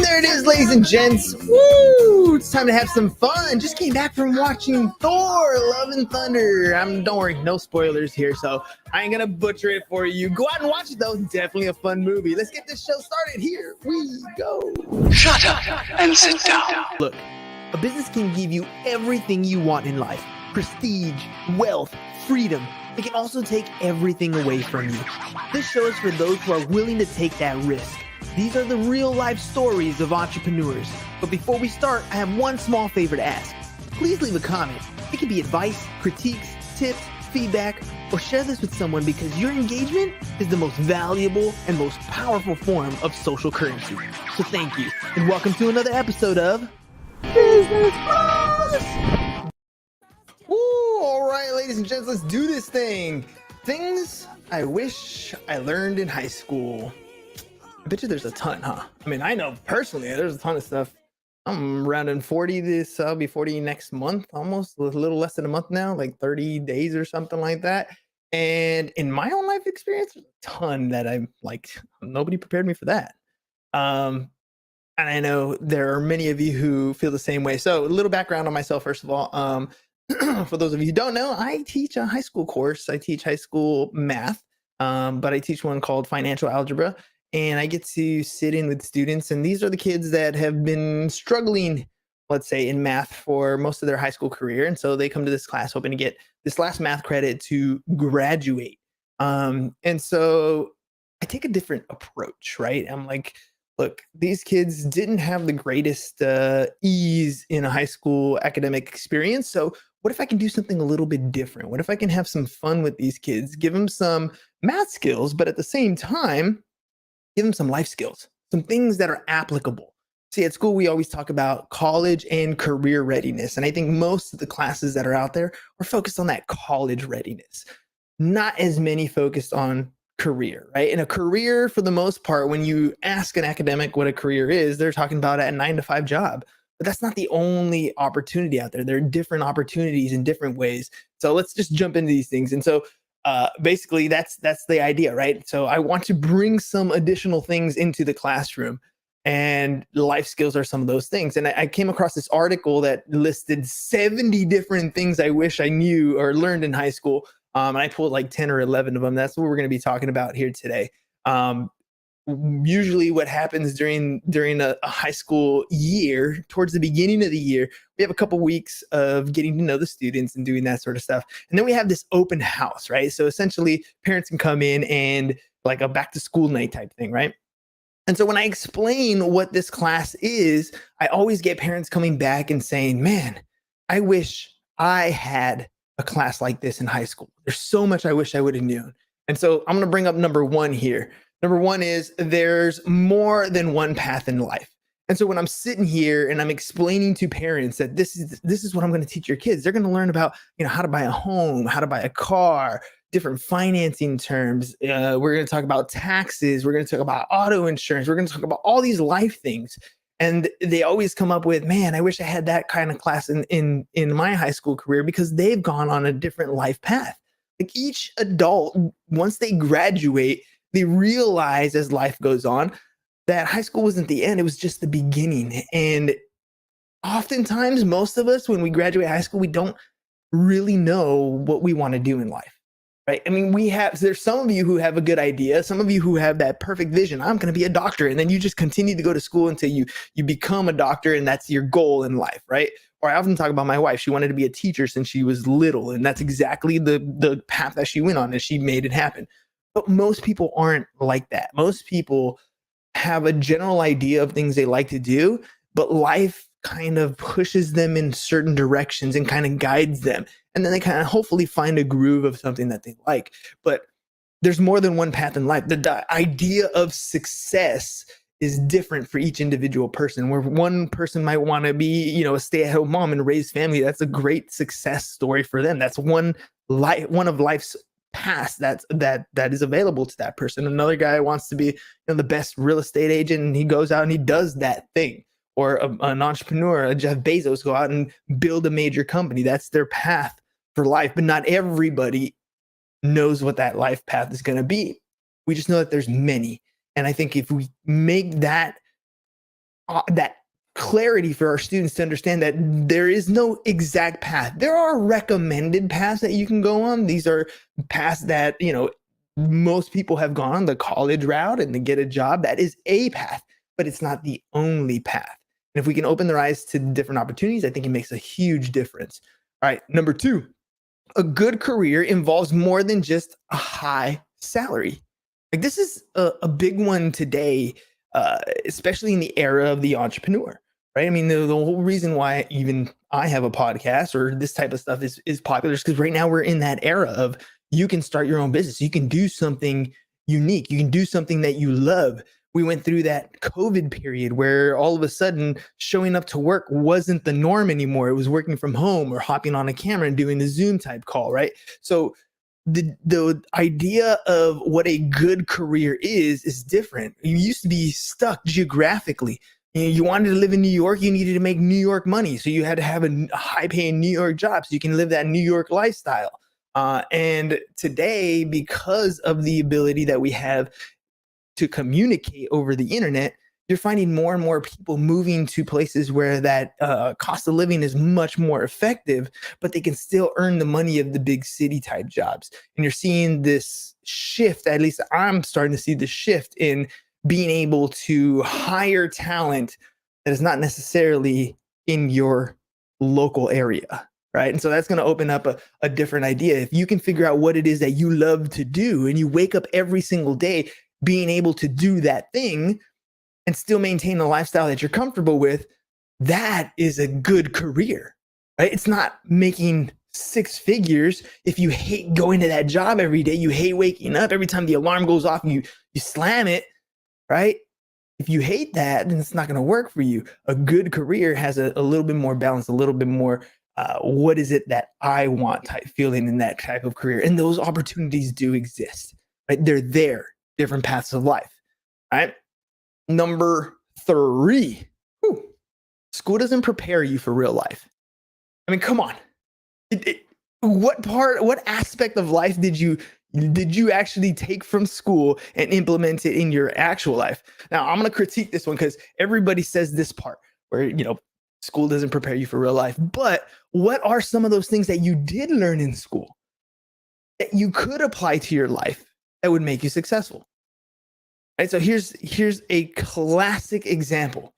there it is, ladies and gents. Woo! It's time to have some fun. Just came back from watching Thor: Love and Thunder. Don't worry, no spoilers here, so I ain't gonna butcher it for you. Go out and watch it though. Definitely a fun movie. Let's get this show started. Here we go. Shut up and sit down. Look, a business can give you everything you want in life: prestige, wealth, freedom. It can also take everything away from you. This show is for those who are willing to take that risk. These are the real life stories of entrepreneurs. But before we start, I have one small favor to ask. Please leave a comment. It can be advice, critiques, tips, feedback, or share this with someone because your engagement is the most valuable and most powerful form of social currency. So thank you, and welcome to another episode of Business Bros. Ooh, all right, ladies and gents, let's do this thing. Things I wish I learned in high school. I bet you there's a ton, huh? I mean, I know personally there's a ton of stuff. I'm rounding 40 this, I'll be 40 next month, almost a little less than a month now, like 30 days or something like that. And in my own life experience, there's a ton that I'm like, nobody prepared me for that. And I know there are many of you who feel the same way. So a little background on myself, first of all. For those of you who don't know, I teach a high school course. I teach high school math, but I teach one called financial algebra. And I get to sit in with students, and these are the kids that have been struggling, let's say, in math for most of their high school career. And so they come to this class hoping to get this last math credit to graduate. And so I take a different approach, right? I'm like, look, these kids didn't have the greatest ease in a high school academic experience. So what if I can do something a little bit different? What if I can have some fun with these kids, give them some math skills, but at the same time, give them some life skills, some things that are applicable. See, at school, we always talk about college and career readiness. And I think most of the classes that are out there are focused on that college readiness, not as many focused on career, right? And a career, for the most part, when you ask an academic what a career is, they're talking about a 9-to-5 job. But that's not the only opportunity out there. There are different opportunities in different ways. So let's just jump into these things. And so basically that's the idea, right? So I want to bring some additional things into the classroom, and life skills are some of those things. And I came across this article that listed 70 different things I wish I knew or learned in high school. And I pulled like 10 or 11 of them. That's what we're going to be talking about here today. Usually what happens during a high school year, towards the beginning of the year, we have a couple weeks of getting to know the students and doing that sort of stuff. And then we have this open house, right? So essentially parents can come in and like a back to school night type thing, right? And so when I explain what this class is, I always get parents coming back and saying, man, I wish I had a class like this in high school. There's so much I wish I would have known. And so I'm going to bring up number one here. Number one is there's more than one path in life. And so when I'm sitting here and I'm explaining to parents that this is what I'm going to teach your kids, they're going to learn about, how to buy a home, how to buy a car, different financing terms. We're going to talk about taxes. We're going to talk about auto insurance. We're going to talk about all these life things. And they always come up with, man, I wish I had that kind of class in my high school career, because they've gone on a different life path. Like each adult, once they graduate, they realize as life goes on that high school wasn't the end. It was just the beginning. And oftentimes, most of us, when we graduate high school, we don't really know what we want to do in life, right? I mean, there's some of you who have a good idea, some of you who have that perfect vision. I'm going to be a doctor. And then you just continue to go to school until you become a doctor, and that's your goal in life, right? Or I often talk about my wife. She wanted to be a teacher since she was little. And that's exactly the path that she went on, and she made it happen. But most people aren't like that. Most people have a general idea of things they like to do, but life kind of pushes them in certain directions and kind of guides them. And then they kind of hopefully find a groove of something that they like. But there's more than one path in life. The idea of success is different for each individual person. Where one person might want to be, a stay-at-home mom and raise family. That's a great success story for them. That's one of life's paths that is available to that person. Another guy wants to be the best real estate agent, and he goes out and he does that thing. Or an entrepreneur, a Jeff Bezos, go out and build a major company. That's their path for life. But not everybody knows what that life path is going to be. We just know that there's many. And I think if we make that that clarity for our students to understand that there is no exact path. There are recommended paths that you can go on. These are paths that, most people have gone, the college route and to get a job. That is a path, but it's not the only path. And if we can open their eyes to different opportunities, I think it makes a huge difference. All right, number 2, a good career involves more than just a high salary. Like, this is a big one today, especially in the era of the entrepreneur, right? I mean, the whole reason why even I have a podcast or this type of stuff is popular is because right now we're in that era of you can start your own business. You can do something unique. You can do something that you love. We went through that COVID period where all of a sudden showing up to work wasn't the norm anymore. It was working from home or hopping on a camera and doing the Zoom type call, right? So the idea of what a good career is different. You used to be stuck geographically. You wanted to live in New York, you needed to make New York money. So you had to have a high paying New York job so you can live that New York lifestyle. And today, because of the ability that we have to communicate over the internet, you're finding more and more people moving to places where that cost of living is much more effective, but they can still earn the money of the big city type jobs. And you're seeing this shift, at least I'm starting to see the shift in being able to hire talent that is not necessarily in your local area. Right. And so that's going to open up a different idea. If you can figure out what it is that you love to do and you wake up every single day being able to do that thing and still maintain the lifestyle that you're comfortable with, that is a good career, right? It's not making 6 figures if you hate going to that job every day. You hate waking up every time the alarm goes off and you slam it, right? If you hate that, then it's not going to work for you. A good career has a little bit more balance, a little bit more what is it that I want type feeling in that type of career. And those opportunities do exist, right? They're there, different paths of life, right? Number 3, school doesn't prepare you for real life. I mean, come on. What aspect of life did you actually take from school and implement it in your actual life? Now, I'm going to critique this one because everybody says this part where, school doesn't prepare you for real life. But what are some of those things that you did learn in school that you could apply to your life that would make you successful? Right. So here's a classic example.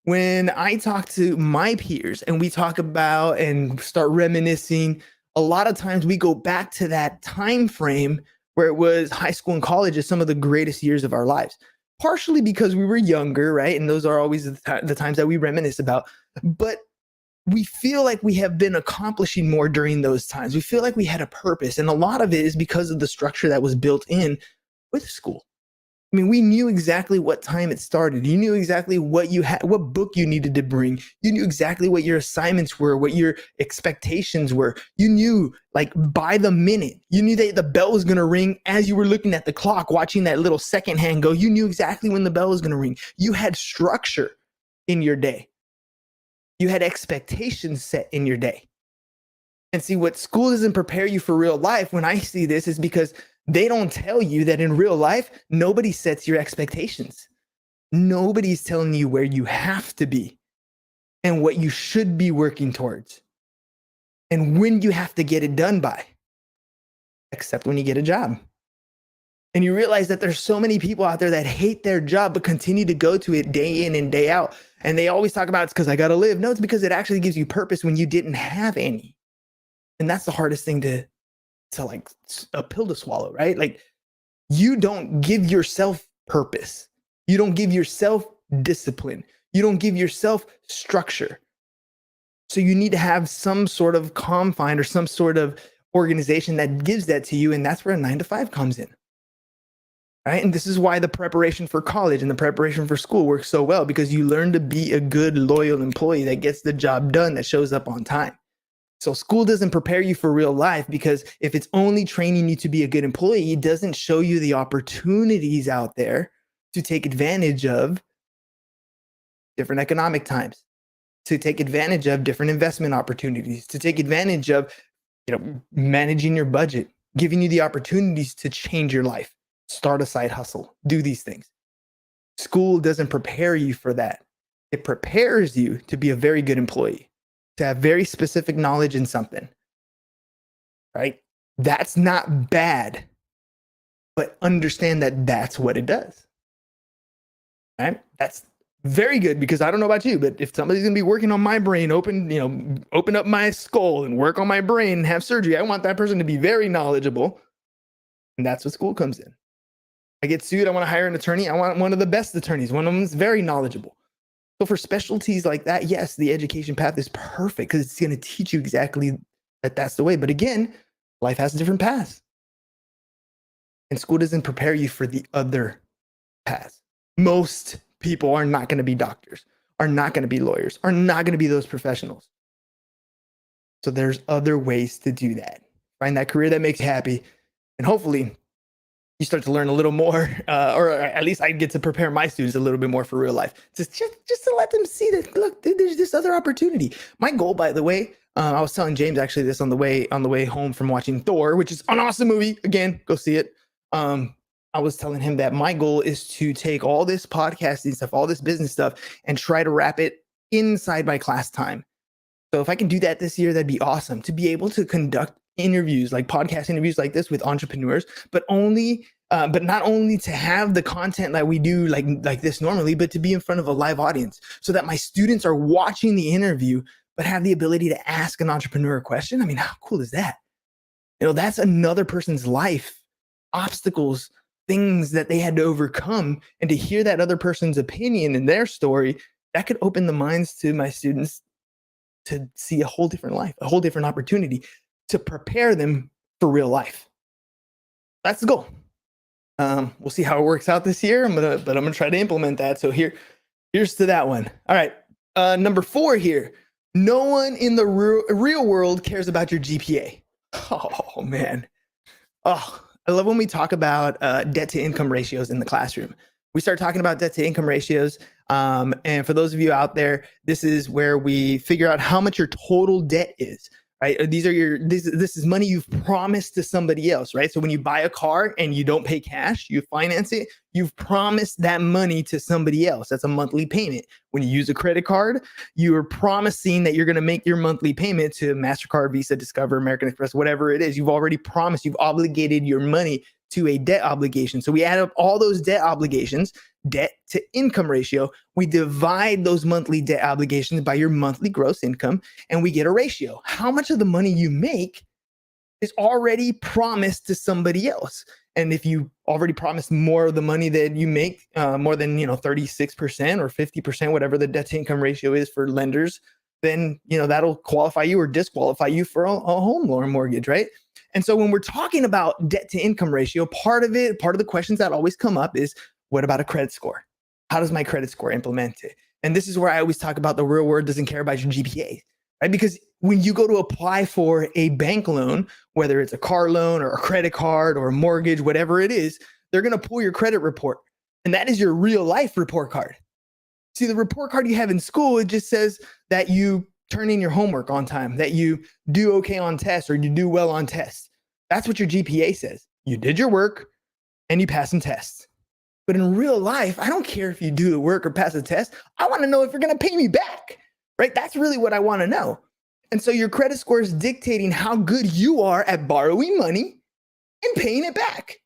When I talk to my peers and we talk about and start reminiscing, a lot of times we go back to that time frame where it was high school and college as some of the greatest years of our lives. Partially because we were younger, right? And those are always the times that we reminisce about. But we feel like we have been accomplishing more during those times. We feel like we had a purpose. And a lot of it is because of the structure that was built in with school. I mean, we knew exactly what time it started. You knew exactly what you had, what book you needed to bring. You knew exactly what your assignments were, what your expectations were. You knew, like, by the minute. You knew that the bell was going to ring as you were looking at the clock, watching that little second hand go. You knew exactly when the bell was going to ring. You had structure in your day. You had expectations set in your day. And see, what school doesn't prepare you for real life, when I see this, is because they don't tell you that in real life, nobody sets your expectations. Nobody's telling you where you have to be and what you should be working towards and when you have to get it done by, except when you get a job. And you realize that there's so many people out there that hate their job but continue to go to it day in and day out. And they always talk about it's because I got to live. No, it's because it actually gives you purpose when you didn't have any. And that's the hardest thing to like a pill to swallow, right? Like, you don't give yourself purpose. You don't give yourself discipline. You don't give yourself structure. So you need to have some sort of confine or some sort of organization that gives that to you. And that's where a 9-to-5 comes in. Right. And this is why the preparation for college and the preparation for school works so well, because you learn to be a good, loyal employee that gets the job done, that shows up on time. So school doesn't prepare you for real life, because if it's only training you to be a good employee, it doesn't show you the opportunities out there to take advantage of different economic times, to take advantage of different investment opportunities, to take advantage of, managing your budget, giving you the opportunities to change your life, start a side hustle, do these things. School doesn't prepare you for that. It prepares you to be a very good employee, to have very specific knowledge in something, right? That's not bad, but understand that that's what it does, right? That's very good, because I don't know about you, but if somebody's gonna be working on my brain, open up my skull and work on my brain and have surgery, I want that person to be very knowledgeable, and that's what school comes in. I get sued, I want to hire an attorney, I want one of the best attorneys, one of them is very knowledgeable. So for specialties like that, yes, the education path is perfect because it's going to teach you exactly that that's the way. But again, life has different paths. And school doesn't prepare you for the other paths. Most people are not going to be doctors, are not going to be lawyers, are not going to be those professionals. So there's other ways to do that. Find that career that makes you happy, and hopefully you start to learn a little more, or at least I get to prepare my students a little bit more for real life. Just to let them see that, look, there's this other opportunity. My goal, by the way, I was telling James actually this on the way home from watching Thor, which is an awesome movie. Again, go see it. I was telling him that my goal is to take all this podcasting stuff, all this business stuff, and try to wrap it inside my class time. So if I can do that this year, that'd be awesome, to be able to conduct interviews, like podcast interviews like this with entrepreneurs, but not only to have the content that we do like this normally, but to be in front of a live audience so that my students are watching the interview, but have the ability to ask an entrepreneur a question. I mean, how cool is that? That's another person's life, obstacles, things that they had to overcome, and to hear that other person's opinion and their story, that could open the minds to my students to see a whole different life, a whole different opportunity, to prepare them for real life. That's the goal. We'll see how it works out this year. I'm gonna try to implement that. So here's to that one. All right. Number 4 here. No one in the real world cares about your GPA. Oh man. Oh, I love when we talk about debt to income ratios in the classroom. We start talking about debt to income ratios. And for those of you out there, this is where we figure out how much your total debt is. Right? This is money you've promised to somebody else, right? So when you buy a car and you don't pay cash, you finance it, you've promised that money to somebody else. That's a monthly payment. When you use a credit card, you're promising that you're going to make your monthly payment to MasterCard, Visa, Discover, American Express, whatever it is. You've already promised, you've obligated your money to a debt obligation. So we add up all those debt obligations, debt to income ratio. We divide those monthly debt obligations by your monthly gross income, and we get a ratio. How much of the money you make is already promised to somebody else? And if you already promised more of the money that you make, more than 36% or 50%, whatever the debt to income ratio is for lenders, then that'll qualify you or disqualify you for a home loan mortgage, right? And so when we're talking about debt to income ratio, part of the questions that always come up is, what about a credit score? How does my credit score implement it? And this is where I always talk about the real world doesn't care about your GPA, right? Because when you go to apply for a bank loan, whether it's a car loan or a credit card or a mortgage, whatever it is, they're going to pull your credit report. And that is your real life report card. See, the report card you have in school, it just says that you turn in your homework on time, that you do okay on tests or you do well on tests. That's what your GPA says. You did your work and you pass some tests. But in real life, I don't care if you do the work or pass a test. I want to know if you're going to pay me back, right? That's really what I want to know. And so your credit score is dictating how good you are at borrowing money and paying it back.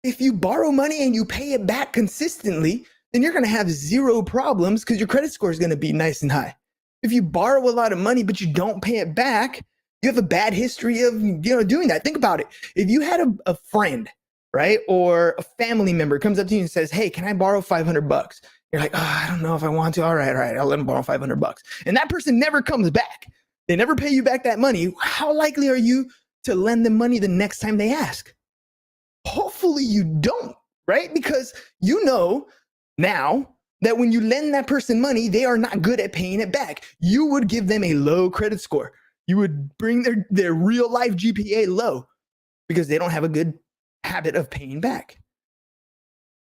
If you borrow money and you pay it back consistently, then you're going to have zero problems because your credit score is going to be nice and high. If you borrow a lot of money, but you don't pay it back, you have a bad history of doing that. Think about it. If you had a friend, right, or a family member comes up to you and says, "Hey, can I borrow $500?" You're like, "Oh, I don't know if I want to. All right, I'll let them borrow $500." And that person never comes back. They never pay you back that money. How likely are you to lend them money the next time they ask? Hopefully you don't, right? Because you know now that when you lend that person money, they are not good at paying it back. You would give them a low credit score. You would bring their real life GPA low because they don't have a good habit of paying back.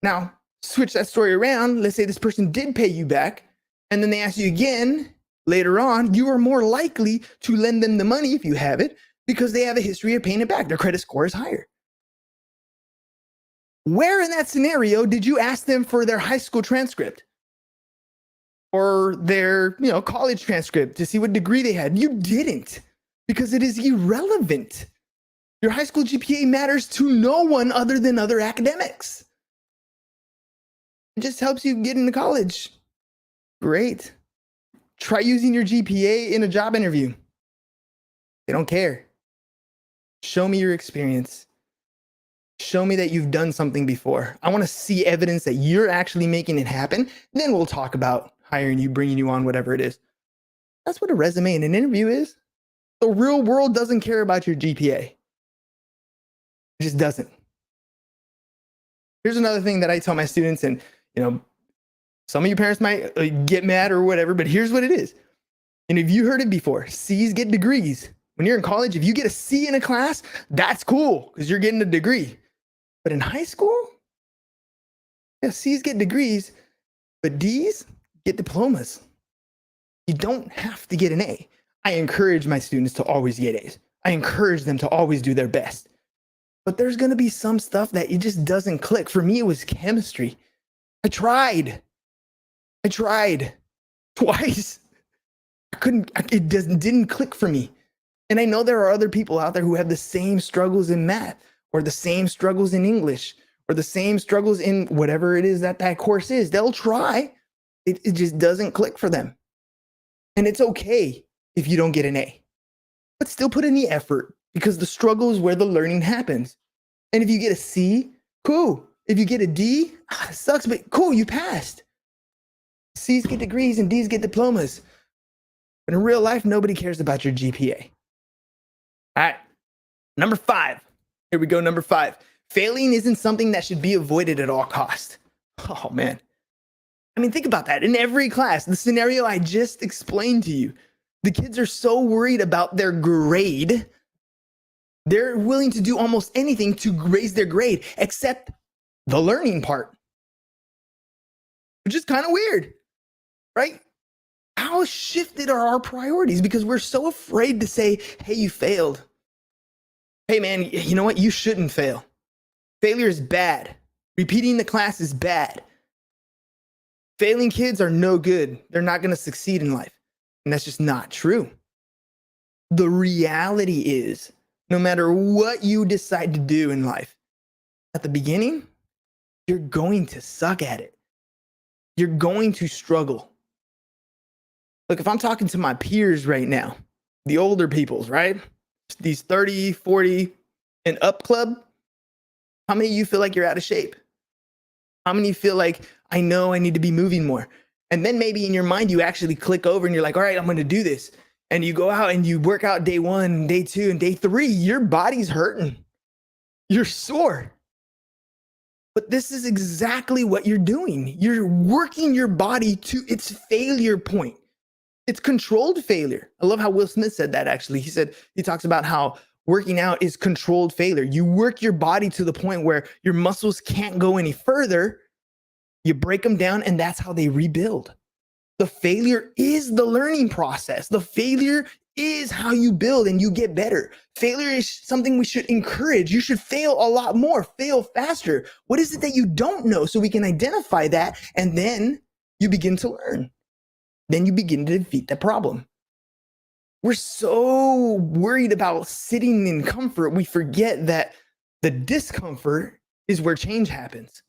Now, switch that story around. Let's say this person did pay you back, and then they ask you again later on. You are more likely to lend them the money if you have it because they have a history of paying it back. Their credit score is higher. Where in that scenario did you ask them for their high school transcript? or their, college transcript to see what degree they had. You didn't, because it is irrelevant. Your high school GPA matters to no one other than other academics. It just helps you get into college. Great. Try using your GPA in a job interview. They don't care. Show me your experience. Show me that you've done something before. I want to see evidence that you're actually making it happen. Then we'll talk about hiring you, bringing you on, whatever it is. That's what a resume in an interview is. The real world doesn't care about your GPA. It just doesn't. Here's another thing that I tell my students, and some of your parents might get mad or whatever, but here's what it is. And if you heard it before, C's get degrees. When you're in college, if you get a C in a class, that's cool because you're getting a degree. But in high school, C's get degrees, but D's get diplomas. You don't have to get an A. I encourage my students to always get A's. I encourage them to always do their best. But there's going to be some stuff that it just doesn't click. For me, it was chemistry. I tried twice. It didn't click for me. And I know there are other people out there who have the same struggles in math, or the same struggles in English, or the same struggles in whatever it is that course is. They'll try. It just doesn't click for them. And it's okay if you don't get an A, but still put in the effort, because the struggle is where the learning happens. And if you get a C, cool. If you get a D, it sucks, but cool, you passed. C's get degrees and D's get diplomas. But in real life, nobody cares about your GPA. All right, number 5. Here we go, number 5. Failing isn't something that should be avoided at all costs. Oh, man. I mean, think about that. In every class, the scenario I just explained to you, the kids are so worried about their grade, they're willing to do almost anything to raise their grade, except the learning part, which is kind of weird, right? How shifted are our priorities? Because we're so afraid to say, hey, you failed. Hey, man, you know what? You shouldn't fail. Failure is bad. Repeating the class is bad. Failing kids are no good. They're not going to succeed in life. And that's just not true. The reality is, no matter what you decide to do in life, at the beginning, you're going to suck at it. You're going to struggle. Look, if I'm talking to my peers right now, the older peoples, right? These 30, 40 and up club, how many of you feel like you're out of shape? How many of you feel like, I know I need to be moving more? And then maybe in your mind, you actually click over and you're like, all right, I'm going to do this. And you go out and you work out day 1, day 2, and day 3, your body's hurting. You're sore. But this is exactly what you're doing. You're working your body to its failure point. It's controlled failure. I love how Will Smith said that, actually. He talks about how working out is controlled failure. You work your body to the point where your muscles can't go any further. You break them down, and that's how they rebuild. The failure is the learning process. The failure is how you build and you get better. Failure is something we should encourage. You should fail a lot more, fail faster. What is it that you don't know, so we can identify that, and then you begin to learn. Then you begin to defeat the problem. We're so worried about sitting in comfort, we forget that the discomfort is where change happens.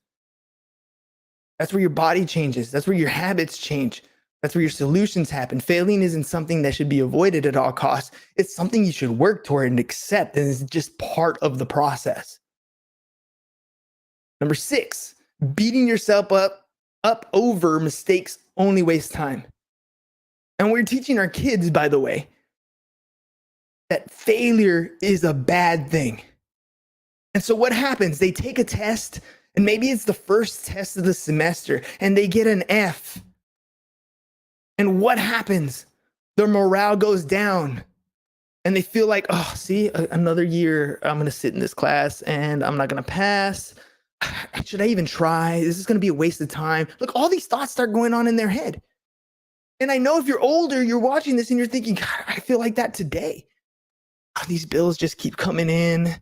That's where your body changes. That's where your habits change. That's where your solutions happen. Failing isn't something that should be avoided at all costs. It's something you should work toward and accept, and it's just part of the process. Number 6, beating yourself up over mistakes only wastes time. And we're teaching our kids, by the way, that failure is a bad thing. And so what happens? They take a test, and maybe it's the first test of the semester, and they get an F. And what happens? Their morale goes down, and they feel like, oh, see, another year I'm going to sit in this class, and I'm not going to pass. Should I even try? This is going to be a waste of time. Look, all these thoughts start going on in their head. And I know if you're older, you're watching this and you're thinking, God, I feel like that today. Oh, these bills just keep coming in.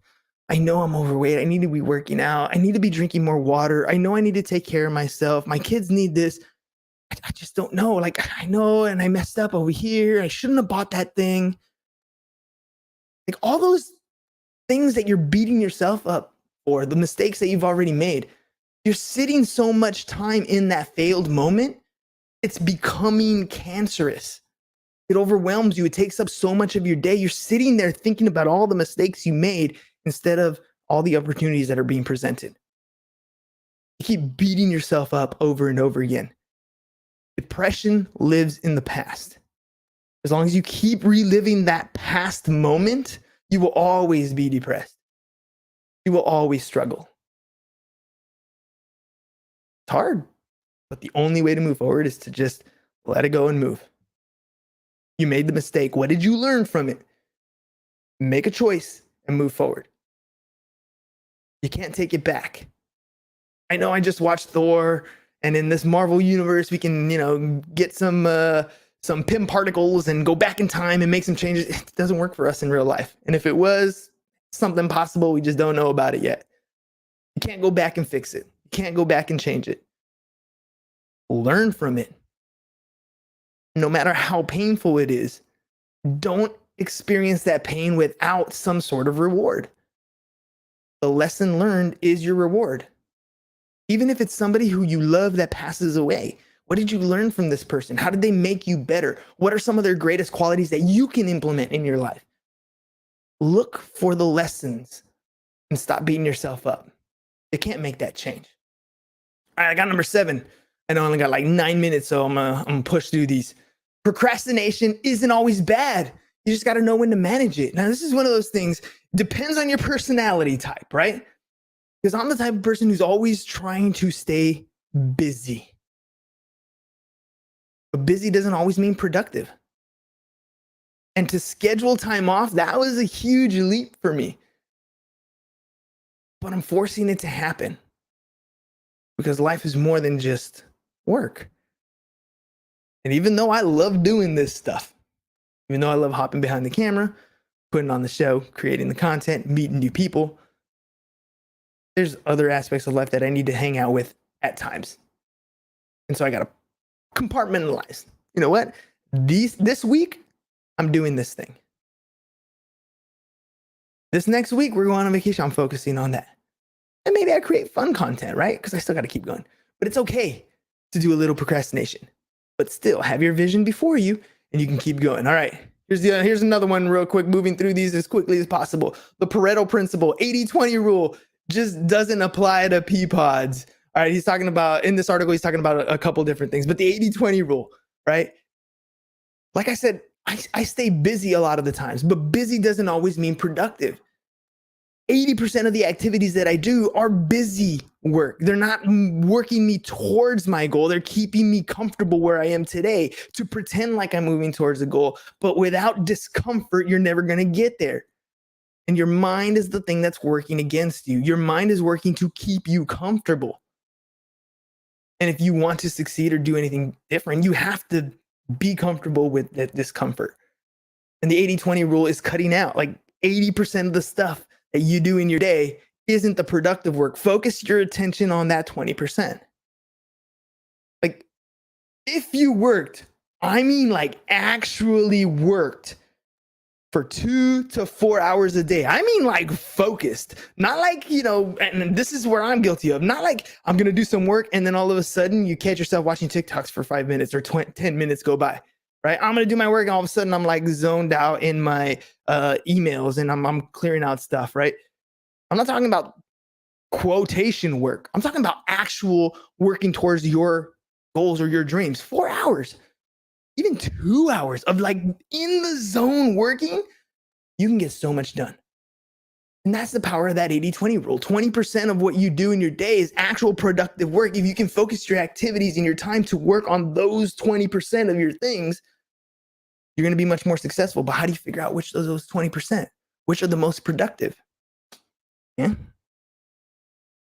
I know I'm overweight. I need to be working out. I need to be drinking more water. I know I need to take care of myself. My kids need this. I just don't know. Like, I know, and I messed up over here. I shouldn't have bought that thing. Like all those things that you're beating yourself up for, the mistakes that you've already made, you're sitting so much time in that failed moment, it's becoming cancerous. It overwhelms you. It takes up so much of your day. You're sitting there thinking about all the mistakes you made instead of all the opportunities that are being presented. You keep beating yourself up over and over again. Depression lives in the past. As long as you keep reliving that past moment, you will always be depressed. You will always struggle. It's hard, but the only way to move forward is to just let it go and move. You made the mistake. What did you learn from it? Make a choice and move forward. You can't take it back. I know I just watched Thor, and in this Marvel universe, we can, get some Pym particles and go back in time and make some changes. It doesn't work for us in real life. And if it was something possible, we just don't know about it yet. You can't go back and fix it. You can't go back and change it. Learn from it. No matter how painful it is, don't experience that pain without some sort of reward. The lesson learned is your reward. Even if it's somebody who you love that passes away, what did you learn from this person? How did they make you better? What are some of their greatest qualities that you can implement in your life? Look for the lessons and stop beating yourself up. You can't make that change. All right, I got number 7. I know I only got like 9 minutes, so I'm gonna push through these. Procrastination isn't always bad. You just got to know when to manage it. Now, this is one of those things, depends on your personality type, right? Because I'm the type of person who's always trying to stay busy. But busy doesn't always mean productive. And to schedule time off, that was a huge leap for me. But I'm forcing it to happen because life is more than just work. And even though I love doing this stuff, even though I love hopping behind the camera, putting on the show, creating the content, meeting new people, there's other aspects of life that I need to hang out with at times. And so I got to compartmentalize. You know what? This week, I'm doing this thing. This next week, we're going on vacation. I'm focusing on that. And maybe I create fun content, right? Because I still got to keep going. But it's okay to do a little procrastination. But still, have your vision before you, and you can keep going. All right, here's another one real quick, moving through these as quickly as possible. The Pareto Principle, 80-20 rule, just doesn't apply to pea pods. All right, he's talking about, in this article, he's talking about a couple different things, but the 80-20 rule, right? Like I said, I stay busy a lot of the times, but busy doesn't always mean productive. 80% of the activities that I do are busy work. They're not working me towards my goal. They're keeping me comfortable where I am today to pretend like I'm moving towards a goal. But without discomfort, you're never going to get there. And your mind is the thing that's working against you. Your mind is working to keep you comfortable. And if you want to succeed or do anything different, you have to be comfortable with that discomfort. And the 80-20 rule is cutting out like 80% of the stuff that you do in your day isn't the productive work. Focus your attention on that 20%. Like, if you worked, I mean like actually worked for 2 to 4 hours a day. I mean like focused, not like, and this is where I'm guilty of, not like I'm going to do some work and then all of a sudden you catch yourself watching TikToks for 5 minutes or 10 minutes go by. Right? I'm going to do my work and all of a sudden I'm like zoned out in my emails and I'm clearing out stuff, right? I'm not talking about quotation work. I'm talking about actual working towards your goals or your dreams. 4 hours, even 2 hours of like in the zone working, you can get so much done. And that's the power of that 80-20 rule. 20% of what you do in your day is actual productive work. If you can focus your activities and your time to work on those 20% of your things, you're going to be much more successful. But how do you figure out which of those 20%, which are the most productive? Yeah.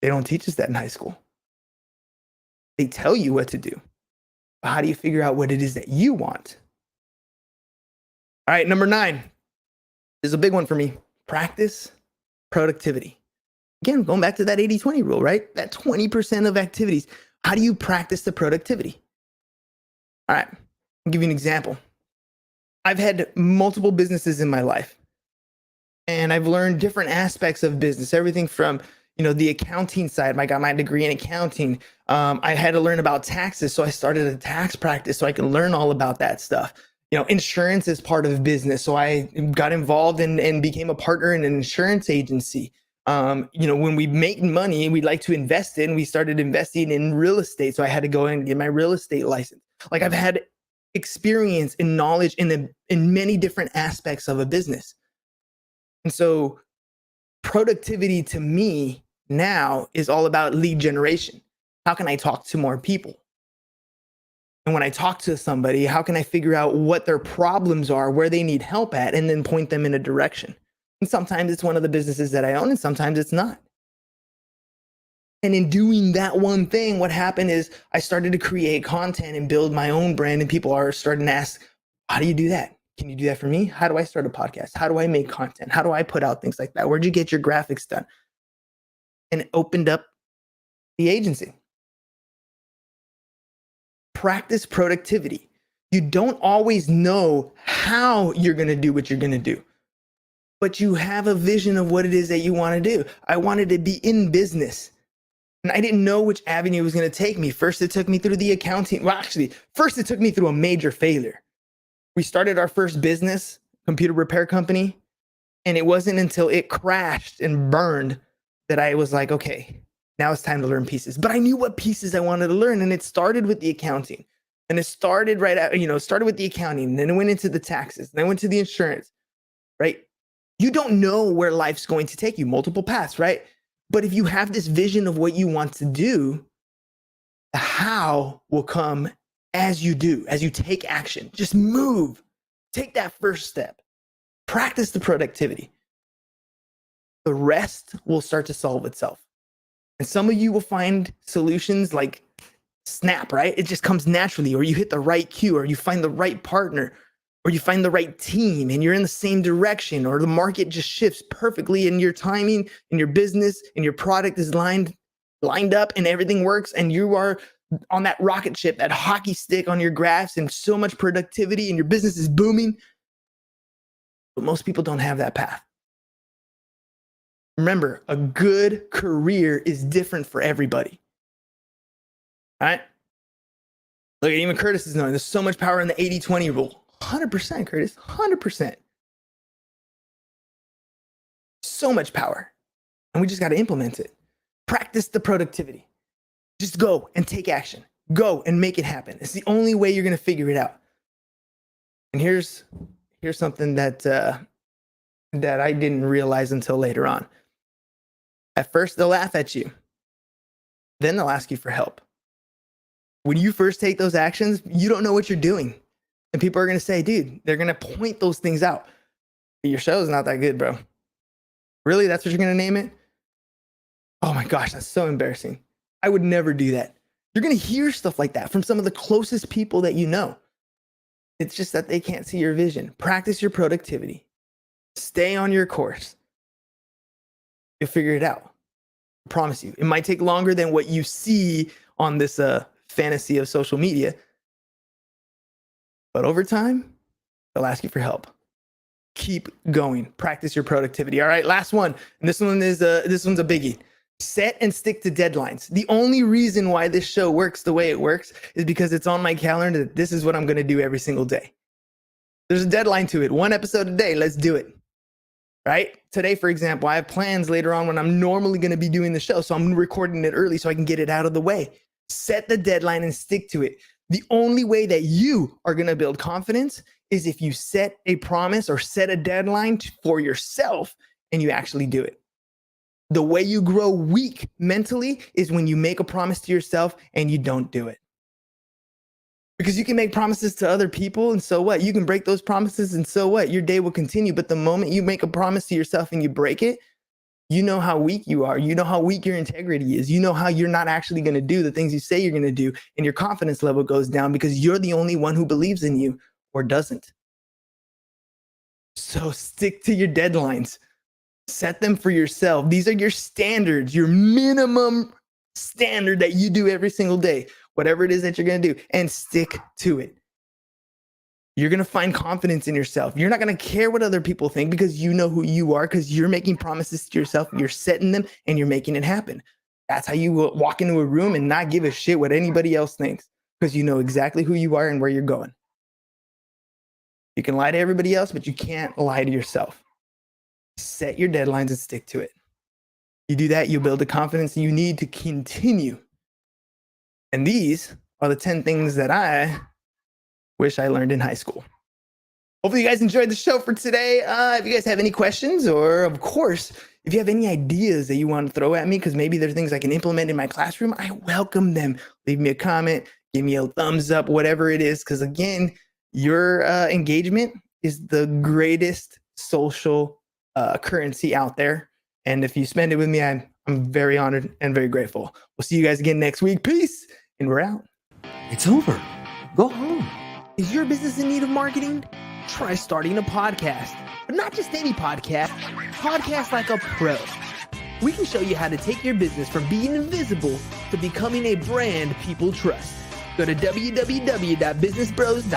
They don't teach us that in high school. They tell you what to do. But how do you figure out what it is that you want? All right, number 9 is a big one for me. Practice productivity. Again, going back to that 80-20 rule, right? That 20% of activities. How do you practice the productivity? All right, I'll give you an example. I've had multiple businesses in my life, and I've learned different aspects of business, everything from the accounting side. I got my degree in accounting. I had to learn about taxes, so I started a tax practice so I can learn all about that stuff. Insurance is part of business, so I got involved and became a partner in an insurance agency. When we make money, we like to invest in. We started investing in real estate, so I had to go and get my real estate license. Like, I've had experience and knowledge in many different aspects of a business, and so productivity to me now is all about lead generation. How can I talk to more people? And when I talk to somebody, how can I figure out what their problems are, where they need help at, and then point them in a direction? And sometimes it's one of the businesses that I own, and sometimes it's not. And in doing that one thing, what happened is I started to create content and build my own brand, and people are starting to ask, how do you do that? Can you do that for me? How do I start a podcast? How do I make content? How do I put out things like that? Where'd you get your graphics done? And it opened up the agency. Practice productivity. You don't always know how you're going to do what you're going to do, but you have a vision of what it is that you want to do. I wanted to be in business, and I didn't know which avenue it was going to take me. First, it took me through the accounting. Well, actually, first it took me through a major failure. We started our first business, computer repair company, and it wasn't until it crashed and burned that I was like, okay, now it's time to learn pieces. But I knew what pieces I wanted to learn, and it started with the accounting. And it started started with the accounting, and then it went into the taxes, and then went to the insurance, right? You don't know where life's going to take you, multiple paths, right? But if you have this vision of what you want to do, the how will come as you do, as you take action. Just move, take that first step, practice the productivity. The rest will start to solve itself. And some of you will find solutions like snap, right? It just comes naturally, or you hit the right cue, or you find the right partner, or you find the right team and you're in the same direction, or the market just shifts perfectly and your timing and your business and your product is lined up and everything works, and you are on that rocket ship, that hockey stick on your graphs, and so much productivity and your business is booming. But most people don't have that path. Remember, a good career is different for everybody. All right? Look, even Curtis is knowing there's so much power in the 80-20 rule. 100%, Curtis, 100%. So much power. And we just got to implement it. Practice the productivity. Just go and take action. Go and make it happen. It's the only way you're going to figure it out. And here's something that I didn't realize until later on. At first, they'll laugh at you. Then they'll ask you for help. When you first take those actions, you don't know what you're doing. And people are going to say, dude, they're going to point those things out. Your show is not that good, bro. Really? That's what you're going to name it? Oh my gosh, that's so embarrassing. I would never do that. You're going to hear stuff like that from some of the closest people that you know. It's just that they can't see your vision. Practice your productivity. Stay on your course. You'll figure it out. I promise you. It might take longer than what you see on this fantasy of social media. But over time, they'll ask you for help. Keep going. Practice your productivity. All right, last one. And this one's a biggie. Set and stick to deadlines. The only reason why this show works the way it works is because it's on my calendar that this is what I'm going to do every single day. There's a deadline to it. 1 episode a day. Let's do it. Right? Today, for example, I have plans later on when I'm normally going to be doing the show. So I'm recording it early so I can get it out of the way. Set the deadline and stick to it. The only way that you are going to build confidence is if you set a promise or set a deadline for yourself and you actually do it. The way you grow weak mentally is when you make a promise to yourself and you don't do it. Because you can make promises to other people, and so what? You can break those promises, and so what? Your day will continue. But the moment you make a promise to yourself and you break it, you know how weak you are. You know how weak your integrity is. You know how you're not actually going to do the things you say you're going to do, and your confidence level goes down because you're the only one who believes in you or doesn't. So stick to your deadlines. Set them for yourself. These are your standards, your minimum standard that you do every single day. whatever it is that you're going to do, and stick to it. You're going to find confidence in yourself. You're not going to care what other people think because you know who you are, because you're making promises to yourself, you're setting them, and you're making it happen. That's how you walk into a room and not give a shit what anybody else thinks, because you know exactly who you are and where you're going. You can lie to everybody else, but you can't lie to yourself. Set your deadlines and stick to it. You do that, you'll build the confidence you need to continue. And these are the 10 things that I wish I learned in high school. Hopefully you guys enjoyed the show for today. If you guys have any questions, or of course, if you have any ideas that you want to throw at me, because maybe there are things I can implement in my classroom, I welcome them. Leave me a comment, give me a thumbs up, whatever it is. Because again, your engagement is the greatest social currency out there. And if you spend it with me, I'm very honored and very grateful. We'll see you guys again next week. Peace, and we're out. It's over. Go home. Is your business in need of marketing? Try starting a podcast, but not just any podcast. Podcast like a pro. We can show you how to take your business from being invisible to becoming a brand people trust. Go to www.businessbros.com.